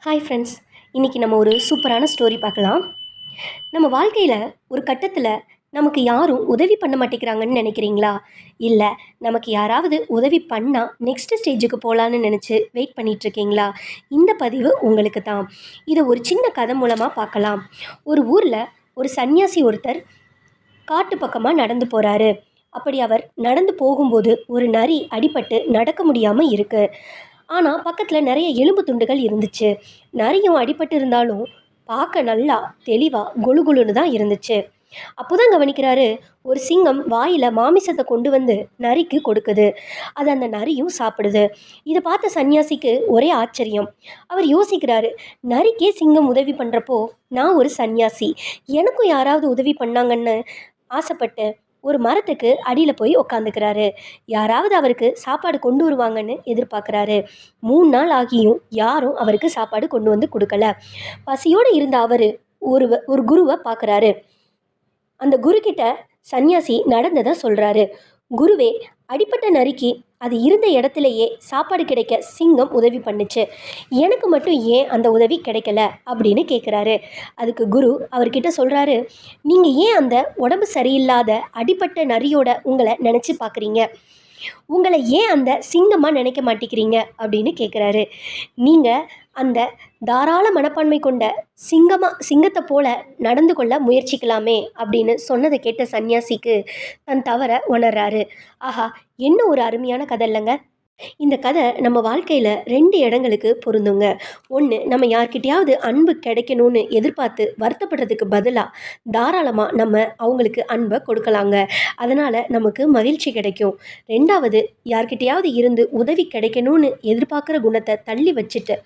Hi friends, இன்றைக்கி நம்ம ஒரு சூப்பரான ஸ்டோரி பார்க்கலாம். நம்ம வாழ்க்கையில் ஒரு கட்டத்தில் நமக்கு யாரும் உதவி பண்ண மாட்டேங்கிறாங்கன்னு நினைக்கிறீங்களா? இல்லை, நமக்கு யாராவது உதவி பண்ணால் நெக்ஸ்ட் ஸ்டேஜுக்கு போகலான்னு நினச்சி வெயிட் பண்ணிகிட்ருக்கீங்களா? இந்த பதிவு உங்களுக்கு தான். இதை ஒரு சின்ன கதை மூலமாக பார்க்கலாம். ஒரு ஊரில் ஒரு சன்னியாசி ஒருத்தர் காட்டு பக்கமாக நடந்து போகிறாரு. அப்படி அவர் நடந்து போகும்போது ஒரு நரி அடிபட்டு நடக்க முடியாமல் இருக்குது. ஆனால் பக்கத்தில் நிறைய எலும்பு துண்டுகள் இருந்துச்சு. நரியும் அடிபட்டு இருந்தாலும் பார்க்க நல்லா தெளிவாக கொழு கொழுன்னு தான் இருந்துச்சு. அப்போ தான் கவனிக்கிறாரு, ஒரு சிங்கம் வாயில் மாமிசத்தை கொண்டு வந்து நரிக்கு கொடுக்குது. அது அந்த நரியும் சாப்பிடுது. இதை பார்த்த சன்னியாசிக்கு ஒரே ஆச்சரியம். அவர் யோசிக்கிறாரு, நரிக்கே சிங்கம் உதவி பண்ணுறப்போ நான் ஒரு சன்னியாசி, எனக்கும் யாராவது உதவி பண்ணாங்கன்னு ஆசைப்பட்டு ஒரு மரத்துக்கு அடியில் போய் உக்காந்துக்கிறாரு. யாராவது அவருக்கு சாப்பாடு கொண்டு வருவாங்கன்னு எதிர்பார்க்குறாரு. 3 நாள் ஆகியும் யாரும் அவருக்கு சாப்பாடு கொண்டு வந்து கொடுக்கல. பசியோடு இருந்த அவர் ஒரு குருவை பார்க்குறாரு. அந்த குரு கிட்ட சன்னியாசி நடந்ததை சொல்கிறாரு. குருவே, அடிப்பட்ட நரிக்கு அது இருந்த இடத்துலையே சாப்பாடு கிடைக்க சிங்கம் உதவி பண்ணுச்சு, எனக்கு மட்டும் ஏன் அந்த உதவி கிடைக்கல அப்படின்னு கேட்குறாரு. அதுக்கு குரு அவர்கிட்ட சொல்கிறாரு, நீங்கள் ஏன் அந்த உடம்பு சரியில்லாத அடிப்பட்ட நரியோட உங்களை நினச்சி பார்க்குறீங்க? உங்களை ஏன் அந்த சிங்கமாக நினைக்க மாட்டேங்கிறீங்க அப்படின்னு கேட்குறாரு. நீங்கள் அந்த தாராள மனப்பான்மை கொண்ட சிங்கத்தை போல நடந்து கொள்ள முயற்சிக்கலாமே அப்படின்னு சொன்னதை கேட்ட சன்னியாசிக்கு தன் தவற உணர்றாரு. ஆஹா, என்ன ஒரு அருமையான கதை இல்லைங்க. இந்த கதை நம்ம வாழ்க்கையில் 2 இடங்களுக்கு பொருந்துங்க. ஒன்று, நம்ம யார்கிட்டையாவது அன்பு கிடைக்கணும்னு எதிர்பார்த்து வருத்தப்படுறதுக்கு பதிலாக தாராளமாக நம்ம அவங்களுக்கு அன்பை கொடுக்கலாங்க. அதனால் நமக்கு மகிழ்ச்சி கிடைக்கும். 2வது, யார்கிட்டையாவது இருந்து உதவி கிடைக்கணும்னு எதிர்பார்க்குற குணத்தை தள்ளி வச்சுட்டு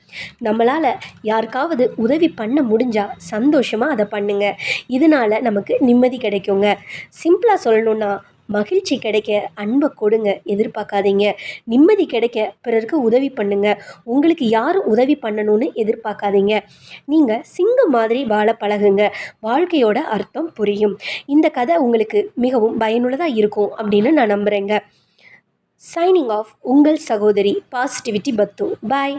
நம்மளால் யாருக்காவது உதவி பண்ண முடிஞ்சால் சந்தோஷமாக அதை பண்ணுங்க. இதனால் நமக்கு நிம்மதி கிடைக்குங்க. சிம்பிளாக சொல்லணுன்னா, மகிழ்ச்சி கிடைக்க அன்பை கொடுங்க, எதிர்பார்க்காதீங்க. நிம்மதி கிடைக்க பிறருக்கு உதவி பண்ணுங்க, உங்களுக்கு யாரும் உதவி பண்ணணும்னு எதிர்பார்க்காதீங்க. நீங்கள் சிங்கம் மாதிரி வாழ பழகுங்க, வாழ்க்கையோட அர்த்தம் புரியும். இந்த கதை உங்களுக்கு மிகவும் பயனுள்ளதாக இருக்கும் அப்படின்னு நான் நம்புகிறேங்க. சைனிங் ஆஃப், உங்கள் சகோதரி பாசிட்டிவிட்டி பத்து. பாய்.